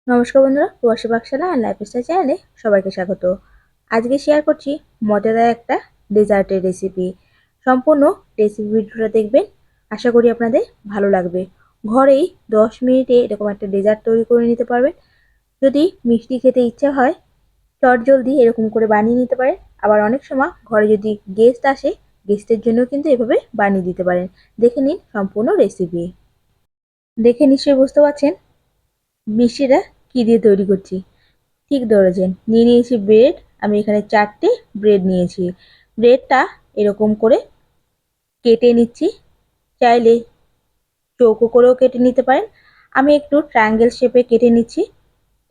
নমস্কার বন্ধুরা, প্রবাসী পাকশালা আর লাইফস্টাইল চ্যানেলে সবাইকে স্বাগত। আজকে শেয়ার করছি মজাদার একটা ডেজার্টের রেসিপি। সম্পূর্ণ রেসিপি ভিডিওটা দেখবেন, আশা করি আপনাদের ভালো লাগবে। ঘরেই 10 মিনিটে এরকম একটা ডেজার্ট তৈরি করে নিতে পারবেন। যদি মিষ্টি খেতে ইচ্ছা হয় চটজলদি এরকম করে বানিয়ে নিতে পারেন। আবার অনেক সময় ঘরে যদি গেস্ট আসে, গেস্টের জন্য কিন্তু এভাবে বানিয়ে দিতে পারেন। দেখে নিন সম্পূর্ণ রেসিপি। দেখে নিশ্চয়ই বুঝতে পারছেন মিষ্টিটা কী দিয়ে তৈরি করছি। ঠিক ধরেছেন, নিয়ে নিয়েছি ব্রেড। আমি এখানে 4টে ব্রেড নিয়েছি। ব্রেডটা এরকম করে কেটে নিচ্ছি। চাইলে চৌকো করেও কেটে নিতে পারেন। আমি একটু ট্রায়াঙ্গেল শেপে কেটে নিচ্ছি।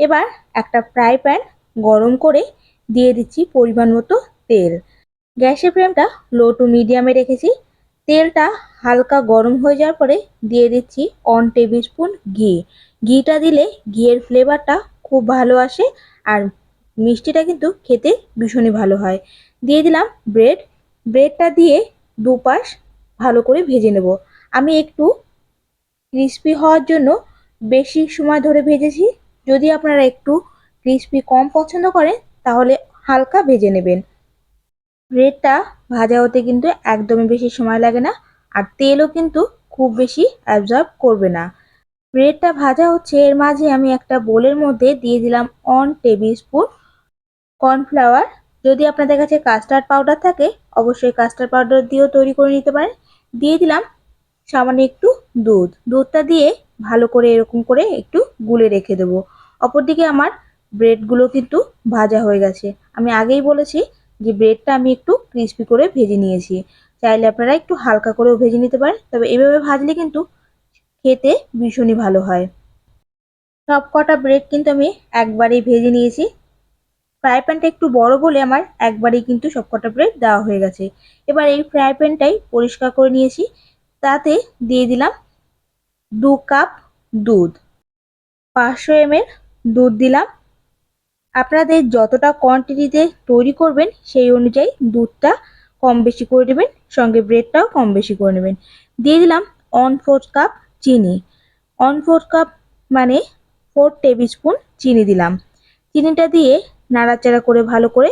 এবার একটা ফ্রাই প্যান গরম করে দিয়ে দিচ্ছি পরিমাণ মতো তেল। গ্যাসের ফ্লেমটা লো টু মিডিয়ামে রেখেছি। তেলটা হালকা গরম হয়ে যাওয়ার পরে দিয়ে দিচ্ছি 1 টেবিল স্পুন ঘি। ঘিটা দিলে ঘিয়ের ফ্লেভারটা খুব ভালো আসে আর মিষ্টিটা কিন্তু খেতে ভীষণই ভালো হয়। দিয়ে দিলাম ব্রেড। ব্রেডটা দিয়ে দুপাশ ভালো করে ভেজে নেব। আমি একটু ক্রিস্পি হওয়ার জন্য বেশি সময় ধরে ভেজেছি। যদি আপনারা একটু ক্রিস্পি কম পছন্দ করেন তাহলে হালকা ভেজে নেবেন। ব্রেডটা ভাজা হতে কিন্তু একদমই বেশি সময় লাগে না, আর তেলও কিন্তু খুব বেশি অ্যাবজর্ব করবে না। ব্রেডটা ভাজা হচ্ছে, এর মাঝে আমি একটা বোলের মধ্যে দিয়ে দিলাম 1 টেবিল স্পুন কর্নফ্লাওয়ার। যদি আপনাদের কাছে কাস্টার্ড পাউডার থাকে অবশ্যই কাস্টার্ড পাউডার দিয়েও তৈরি করে নিতে পারেন। দিয়ে দিলাম সামান্য একটু দুধ। দুধটা দিয়ে ভালো করে এরকম করে একটু গুলে রেখে দেবো। অপরদিকে আমার ব্রেডগুলো কিন্তু ভাজা হয়ে গেছে। আমি আগেই বলেছি যে ব্রেডটা আমি একটু ক্রিস্পি করে ভেজে নিয়েছি। চাইলে আপনারা একটু হালকা করেও ভেজে নিতে পারেন, তবে এভাবে ভাজলে কিন্তু খেতে ভীষণই ভালো হয়। সব কটা ব্রেড কিন্তু আমি একবারেই ভেজে নিয়েছি। ফ্রাই প্যানটা একটু বড় বলে আমার একবারেই কিন্তু সবকটা ব্রেড দেওয়া হয়ে গেছে। এবার এই ফ্রাই প্যানটাই পরিষ্কার করে নিয়েছি। তাতে দিয়ে দিলাম 2 কাপ দুধ। 500 ml দুধ দিলাম। আপনাদের যতটা কোয়ান্টিটিতে তৈরি করবেন সেই অনুযায়ী দুধটা কম বেশি করে দেবেন, সঙ্গে ব্রেডটাও কম বেশি করে নেবেন। দিয়ে দিলাম 1/4 কাপ চিনি। 1/4 কাপ মানে 4 টেবিল স্পুন চিনি দিলাম। চিনিটা দিয়ে নাড়াচাড়া করে ভালো করে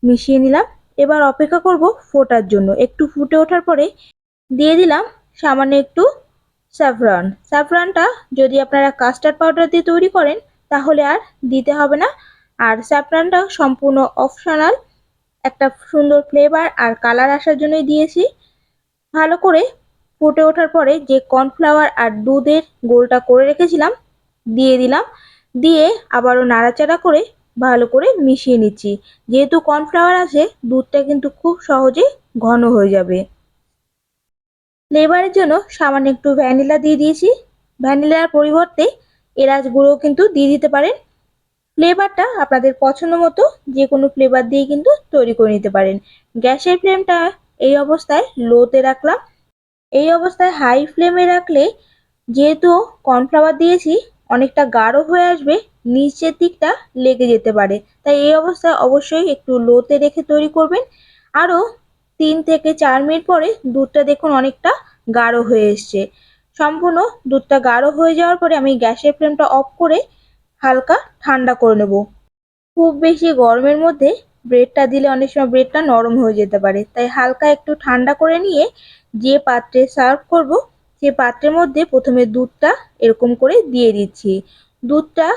মিশিয়ে নিলাম। এবার অপেক্ষা করব ফোটার জন্য। একটু ফুটে ওঠার পরে দিয়ে দিলাম সামান্য একটু স্যাফরন। স্যাফরনটা যদি আপনারা কাস্টার্ড পাউডার দিয়ে তৈরি করেন তাহলে আর দিতে হবে না। আর স্যাফরনটা সম্পূর্ণ অপশনাল, একটা সুন্দর ফ্লেভার আর কালার আসার জন্যই দিয়েছি। ভালো করে ফুটে ওঠার পরে যে কর্নফ্লাওয়ার আর দুধের গোলটা করে রেখেছিলাম দিয়ে দিলাম। দিয়ে আবারও নাড়াচাড়া করে ভালো করে মিশিয়ে নিচ্ছি। যেহেতু কর্নফ্লাওয়ার আছে দুধটা কিন্তু খুব সহজে ঘন হয়ে যাবে। ফ্লেভারের জন্য সামান্য একটু ভ্যানিলা দিয়ে দিয়েছি। ভ্যানিলার পরিবর্তে এলাচ গুঁড়ো কিন্তু দিয়ে দিতে পারেন। ফ্লেভারটা আপনাদের পছন্দ মতো যে কোনো ফ্লেভার দিয়ে কিন্তু তৈরি করে নিতে পারেন। গ্যাসের ফ্লেমটা এই অবস্থায় লোতে রাখলাম। এই অবস্থায় হাই ফ্লেমে রাখলে যেহেতু কর্নফ্লাওয়ার দিয়েছি অনেকটা গাঢ় হয়ে আসবে, নিচের দিকটা লেগে যেতে পারে। তাই এই অবস্থায় অবশ্যই একটু লোতে রেখে তৈরি করবেন। আরও 3 থেকে 4 মিনিট পরে দুধটা দেখুন অনেকটা গাঢ় হয়ে এসছে। সম্পূর্ণ দুধটা গাঢ় হয়ে যাওয়ার পরে আমি গ্যাসের ফ্লেমটা অফ করে হালকা ঠান্ডা করে নেব। খুব বেশি গরমের মধ্যে ব্রেডটা দিলে অনেক সময় ব্রেডটা নরম হয়ে যেতে পারে, তাই হালকা একটু ঠান্ডা করে নিয়ে যে পাত্রে সার্ভ করব সে পাত্রের মধ্যে প্রথমে দুধটা এরকম করে দিয়ে দিচ্ছি। দুধটা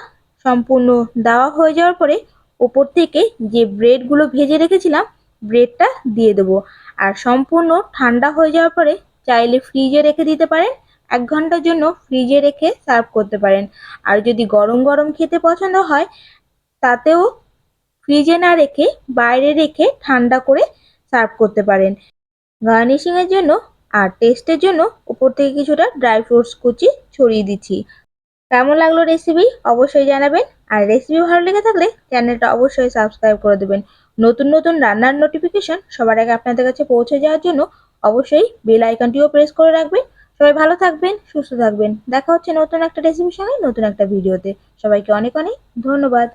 সম্পূর্ণ দেওয়া হয়ে যাওয়ার পরে ওপর থেকে যে ব্রেডগুলো ভেজে রেখেছিলাম ব্রেডটা দিয়ে দেবো। আর সম্পূর্ণ ঠান্ডা হয়ে যাওয়ার পরে চাইলে ফ্রিজে রেখে দিতে পারেন। 1 ঘন্টার জন্য ফ্রিজে রেখে সার্ভ করতে পারেন। আর যদি গরম গরম খেতে পছন্দ হয় তাতেও ফ্রিজে না রেখে বাইরে রেখে ঠান্ডা করে সার্ভ করতে পারেন। গার্নিশিং এর জন্য আর টেস্টের জন্য উপর থেকে কিছুটা ড্রাই ফ্রুটস কুচি ছড়িয়ে দিচ্ছি। কেমন লাগলো রেসিপি অবশ্যই জানাবেন। আর রেসিপি ভালো লেগে থাকলে চ্যানেলটা অবশ্যই সাবস্ক্রাইব করে দেবেন। নতুন নতুন রান্নার নোটিফিকেশন সবার আগে আপনাদের কাছে পৌঁছে যাওয়ার জন্য অবশ্যই বেল আইকনটিও প্রেস করে রাখবেন। সবাই ভালো থাকবেন, সুস্থ থাকবেন। দেখা হচ্ছে নতুন একটা রেসিপির সঙ্গে নতুন একটা ভিডিওতে। সবাইকে অনেক অনেক ধন্যবাদ।